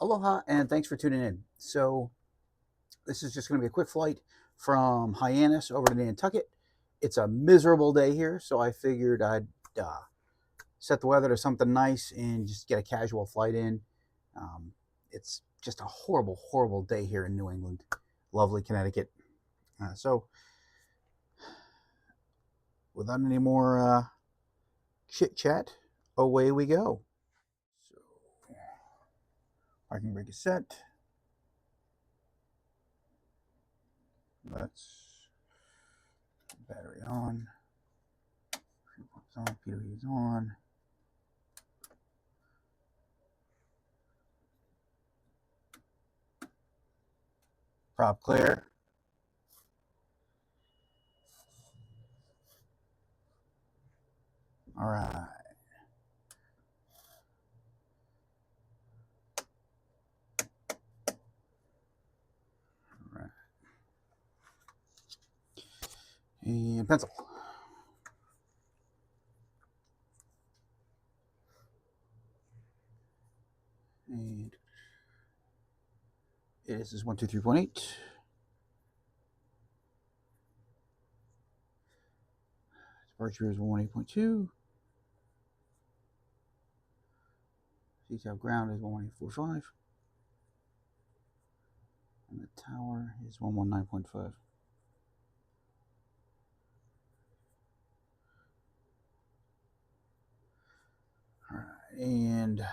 Aloha, and thanks for tuning in. So, this is just going to be a quick flight from Hyannis over to Nantucket. It's a miserable day here, so I figured I'd set the weather to something nice and just get a casual flight in. It's just a horrible, horrible day here in New England, lovely Connecticut. So, without any more chit chat, away we go. So, parking brake is set. Let's battery on. Peter is on. Prop clear. All right. All right. And pencil. And this is 123.8. Departure is 118.2. Detail ground is 118.45. And the tower is 119.5. All right, and let's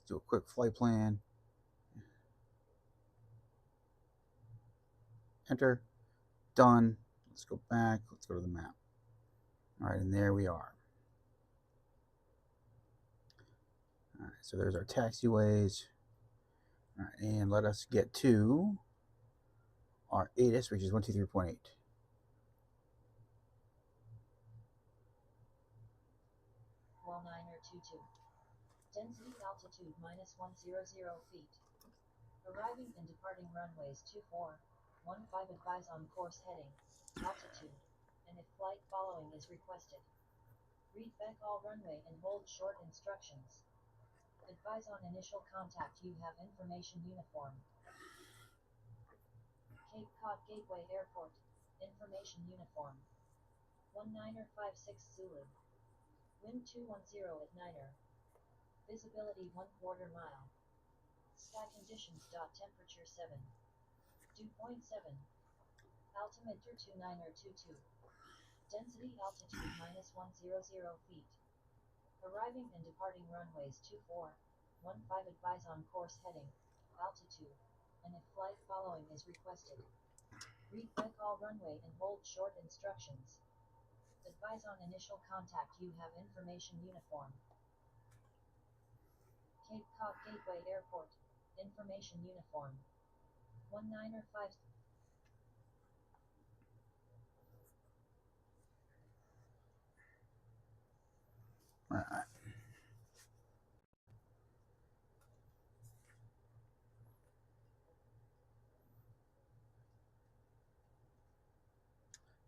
do a quick flight plan. Enter. Done. Let's go back. Let's go to the map. All right, and there we are. All right, so there's our taxiways. All right, and let us get to our ATIS, which is 123.8. Density altitude minus 100 feet. Arriving and departing runways 24, 15 advise on course heading, altitude, and if flight following is requested. Read back all runway and hold short instructions. Advise on initial contact you have information uniform. Cape Cod Gateway Airport, information uniform. 1956 Zulu. Wind 210 at 9er. Visibility 1/4 mile. Sky conditions. Temperature 7. Dew point 7. Altimeter 2922. Density altitude minus 100 feet. Arriving and departing runways 24, 15 advise on course heading, altitude, and if flight following is requested. Read back all runway and hold short instructions. Advise on initial contact you have information uniform. Cape Cod Gateway Airport, information uniform. 195. All right.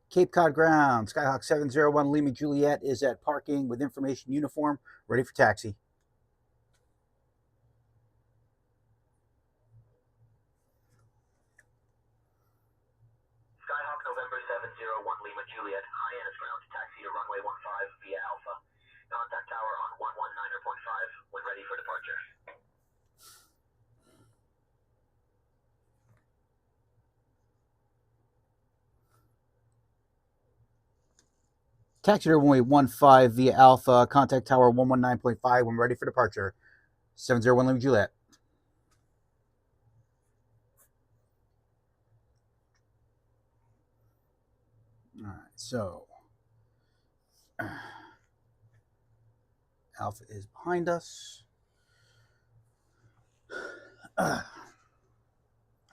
Cape Cod ground. Skyhawk 701 Lima Juliet is at parking with information uniform, ready for taxi. Skyhawk November 701 Lima Juliet, Hyannis ground, taxi to runway 15 via Alpha. Contact tower on 119.5 when ready for departure. Taxi to runway 15 via Alpha. Contact tower 119.5 when ready for departure. 701 Lima Juliet. All right, so Alpha is behind us. I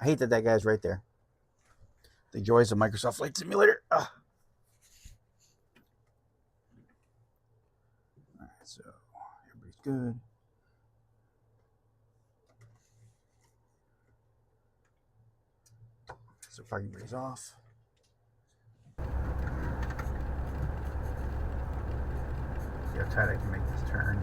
hate that guy's right there. The joys of Microsoft Flight Simulator. All right, so everybody's good. So parking brake is off. See how tight I can make this turn.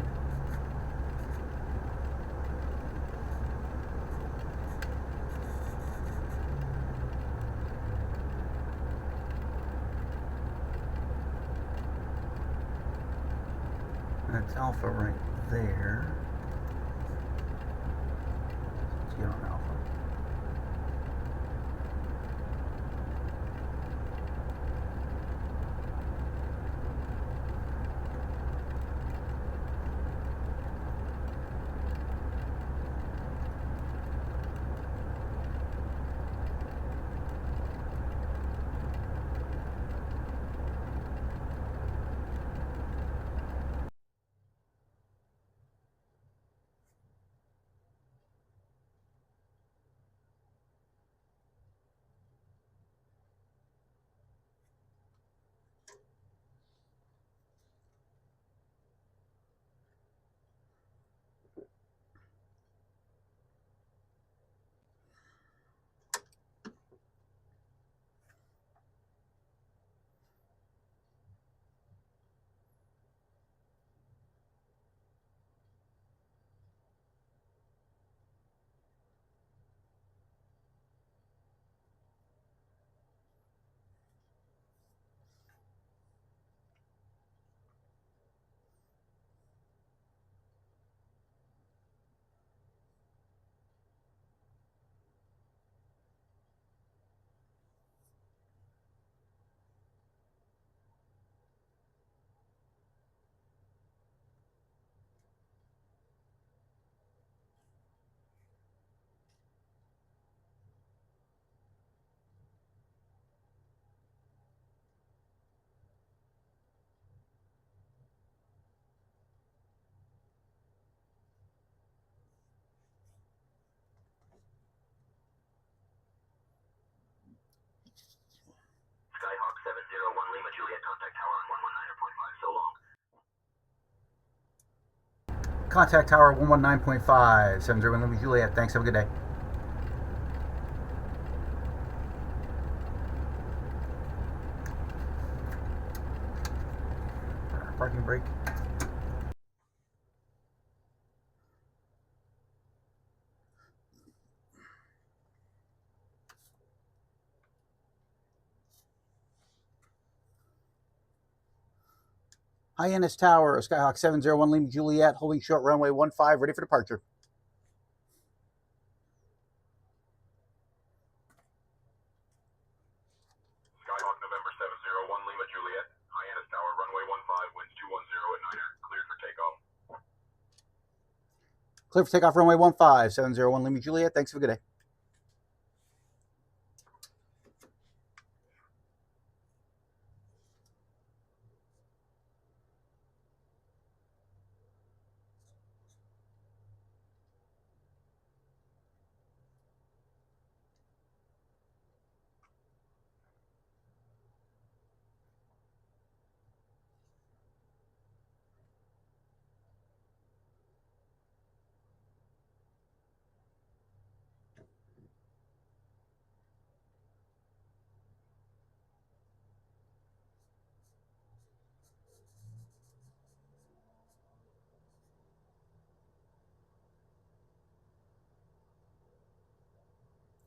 That's Alpha right there. Let's get on Alpha. Skyhawk 701 Lima Juliet, contact tower on 119.5, so long. Contact Tower 119.5, 701 Lima Juliet. Thanks, have a good day. Parking brake. Hyannis Tower, Skyhawk 701 Lima Juliet, holding short runway 15, ready for departure. Skyhawk November 701 Lima Juliet, Hyannis Tower, runway 15, winds 210 at 9er, cleared for takeoff. Clear for takeoff, runway 15, 701 Lima Juliet. Thanks, have a good day.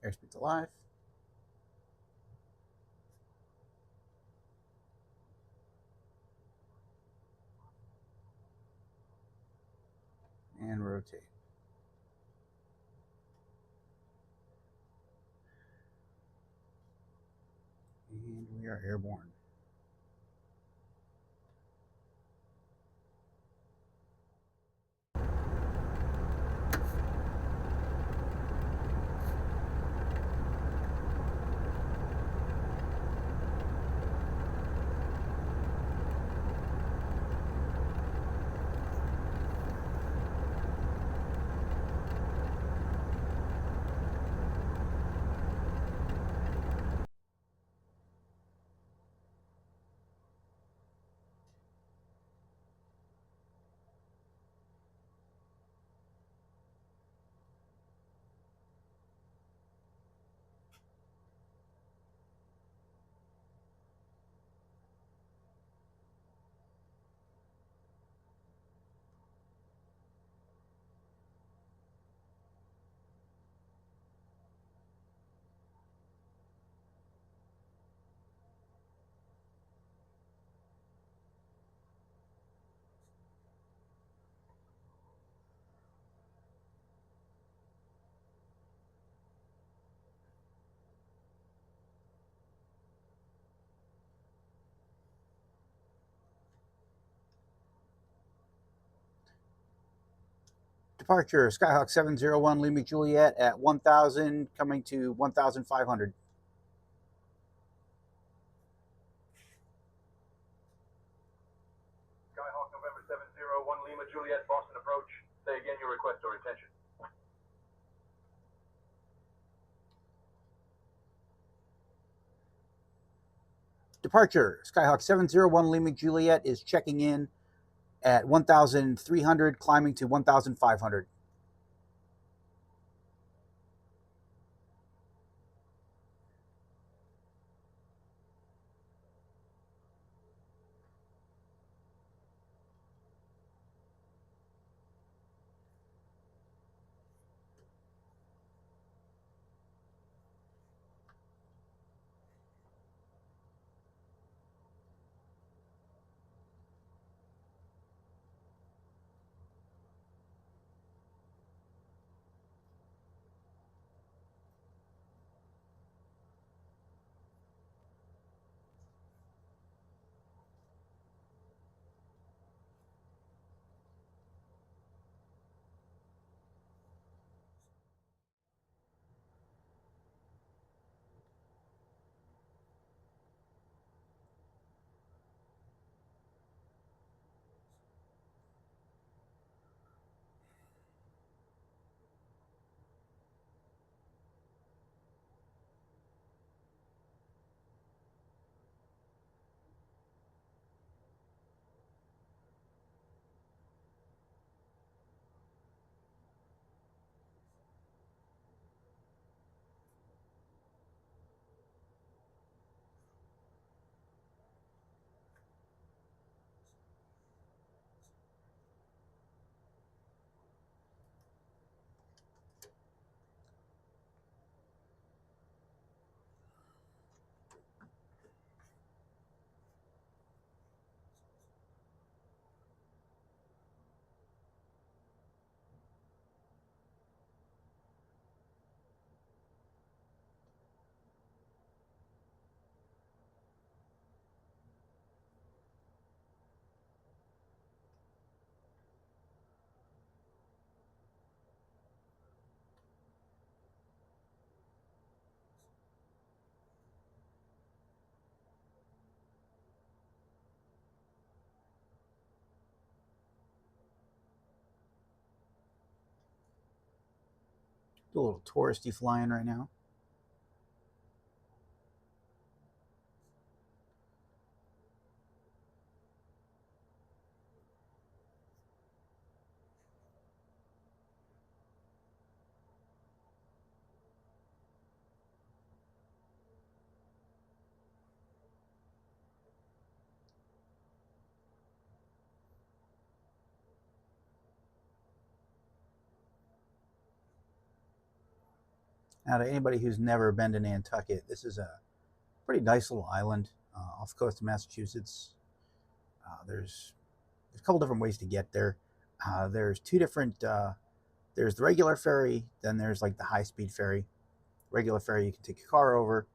Airspeed's alive. And rotate. And we are airborne. Departure, Skyhawk 701 Lima Juliet at 1,000, coming to 1,500. Skyhawk November 701 Lima Juliet, Boston approach. Say again your request or intention. Departure, Skyhawk 701 Lima Juliet is checking in at 1,300, climbing to 1,500. Do a little touristy flying right now. Now, to anybody who's never been to Nantucket, this is a pretty nice little island off the coast of Massachusetts. There's a couple different ways to get there. There's two different. There's the regular ferry, then there's like the high-speed ferry. Regular ferry, you can take your car over,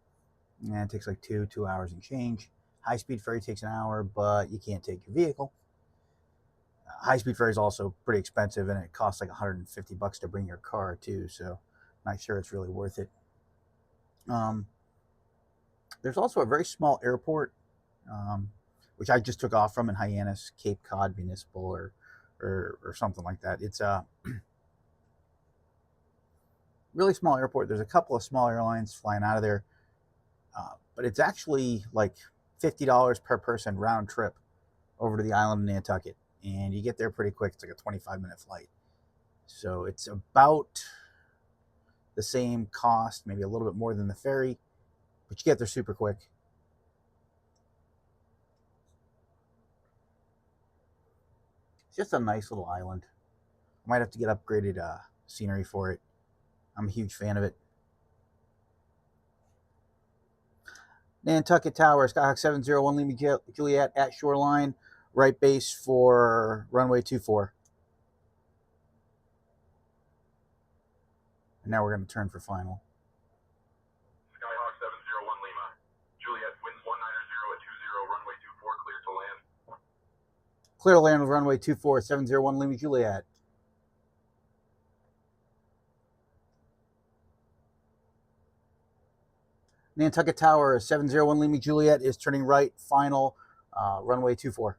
and it takes like 2 hours and change. High-speed ferry takes an hour, but you can't take your vehicle. High-speed ferry is also pretty expensive, and it costs like $150 to bring your car too. So, not sure it's really worth it. There's also a very small airport, which I just took off from in Hyannis, Cape Cod Municipal, or something like that. It's a really small airport. There's a couple of small airlines flying out of there, but it's actually like $50 per person round trip over to the island of Nantucket, and you get there pretty quick. It's like a 25-minute flight, so it's about the same cost, maybe a little bit more than the ferry, but you get there super quick. It's just a nice little island. I might have to get upgraded scenery for it. I'm a huge fan of it. Nantucket Tower, Skyhawk 701 Lima Juliet at shoreline, right base for runway 24. And now we're going to turn for final. Skyhawk 701 Lima. Juliet, winds 190 at 20, runway 24, clear to land. Clear to land with runway 24, 701 Lima Juliet. Nantucket Tower 701 Lima Juliet is turning right, final, runway 24.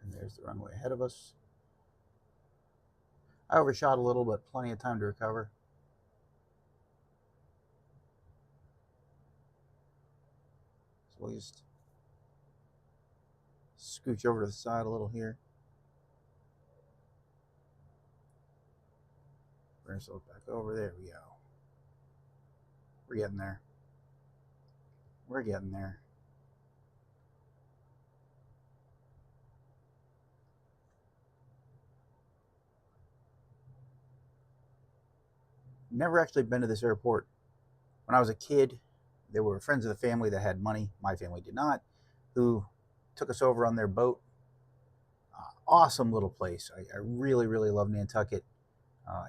And there's the runway ahead of us. I overshot a little, but plenty of time to recover. So we'll just scooch over to the side a little here. Bring ourselves back over. There we go. We're getting there. We're getting there. Never actually been to this airport. When I was a kid, there were friends of the family that had money. My family did not, who took us over on their boat. Awesome little place. I really, really love Nantucket.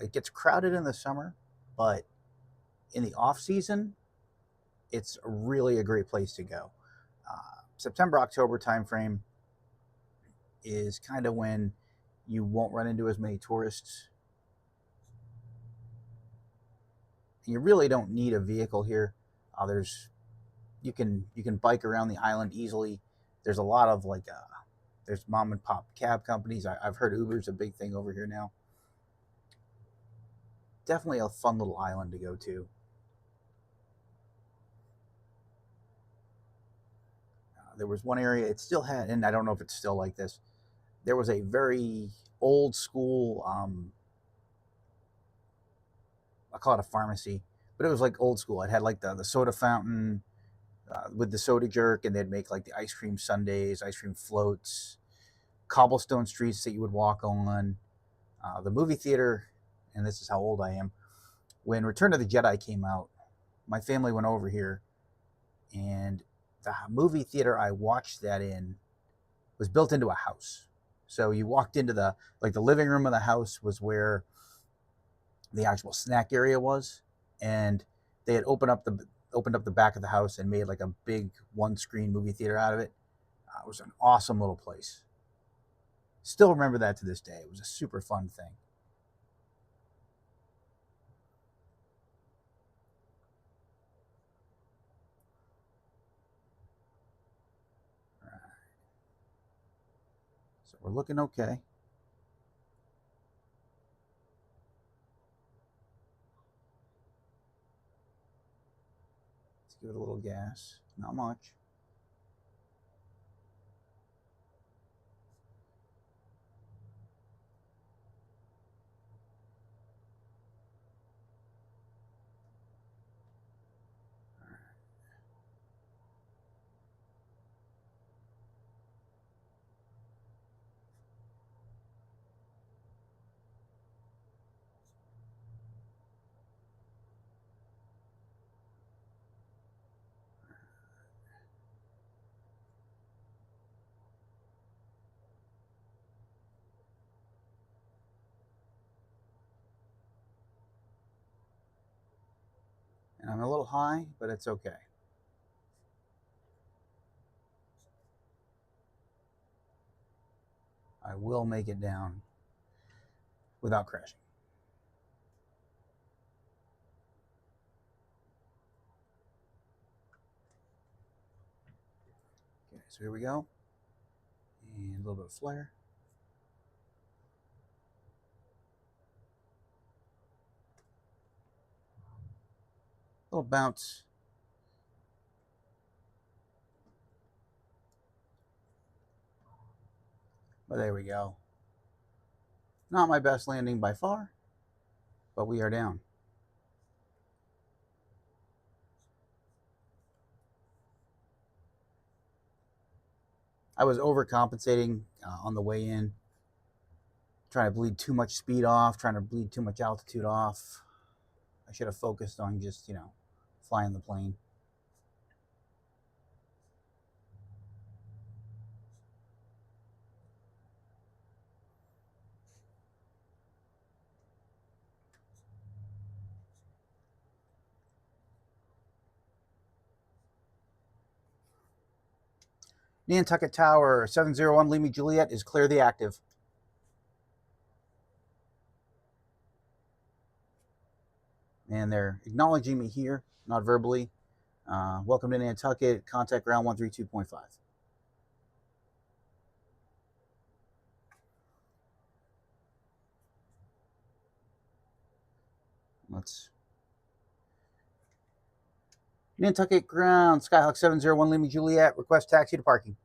It gets crowded in the summer, but in the off season, it's really a great place to go. September, October timeframe is kind of when you won't run into as many tourists. You really don't need a vehicle here. You can bike around the island easily. There's a lot of there's mom and pop cab companies. I've heard Uber's a big thing over here now. Definitely a fun little island to go to. There was one area, it still had, and I don't know if it's still like this, there was a very old school, I call it a pharmacy, but it was like old school. It had like the soda fountain with the soda jerk, and they'd make like the ice cream sundaes, ice cream floats, cobblestone streets that you would walk on. The movie theater, and this is how old I am, when Return of the Jedi came out, my family went over here, and the movie theater I watched that in was built into a house. So you walked into the living room of the house was where the actual snack area was, and they had opened up the back of the house and made like a big one screen movie theater out of it. It was an awesome little place. Still remember that to this day. It was a super fun thing. All right. So we're looking okay. Let's give it a little gas. Not much. And I'm a little high, but it's okay. I will make it down without crashing. Okay, so here we go. And a little bit of flare. Little bounce. But there we go. Not my best landing by far, but we are down. I was overcompensating on the way in, trying to bleed too much speed off, trying to bleed too much altitude off. I should have focused on just, flying the plane. Nantucket Tower 701 Lima Juliet is clear the active. And they're acknowledging me here, not verbally. Welcome to Nantucket, contact ground 132.5. Let's Nantucket ground, Skyhawk 701 Lima Juliet, request taxi to parking.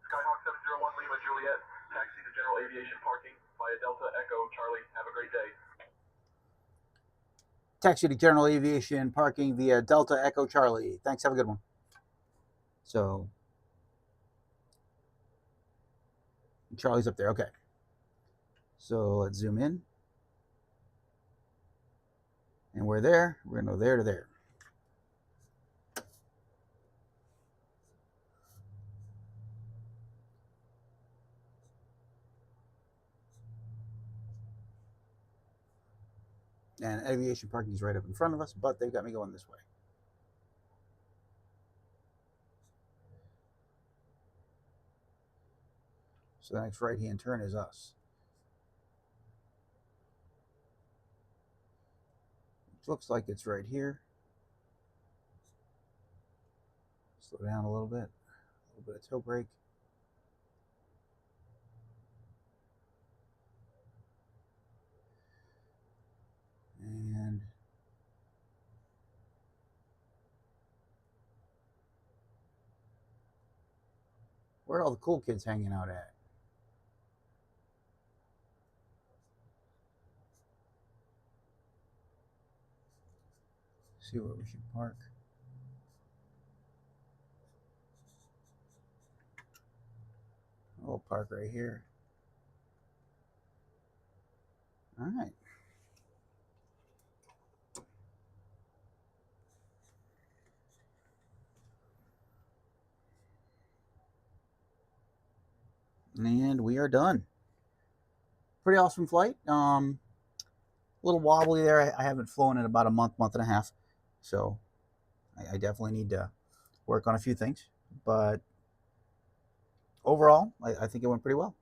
Skyhawk 701 Lima Juliet, taxi to general aviation parking via Delta Echo Charlie. Have a great day. Taxi to general aviation parking via Delta Echo Charlie. Thanks, have a good one. So, Charlie's up there, okay. So let's zoom in. And we're there. We're going to go there to there. And aviation parking is right up in front of us, but they've got me going this way. So the next right-hand turn is us. Which looks like it's right here. Slow down a little bit of toe brake. And where are all the cool kids hanging out at? See where we should park. We'll park right here. All right. And we are done. Pretty awesome flight. A little wobbly there. I haven't flown in about a month and a half. So I definitely need to work on a few things. But overall, I think it went pretty well.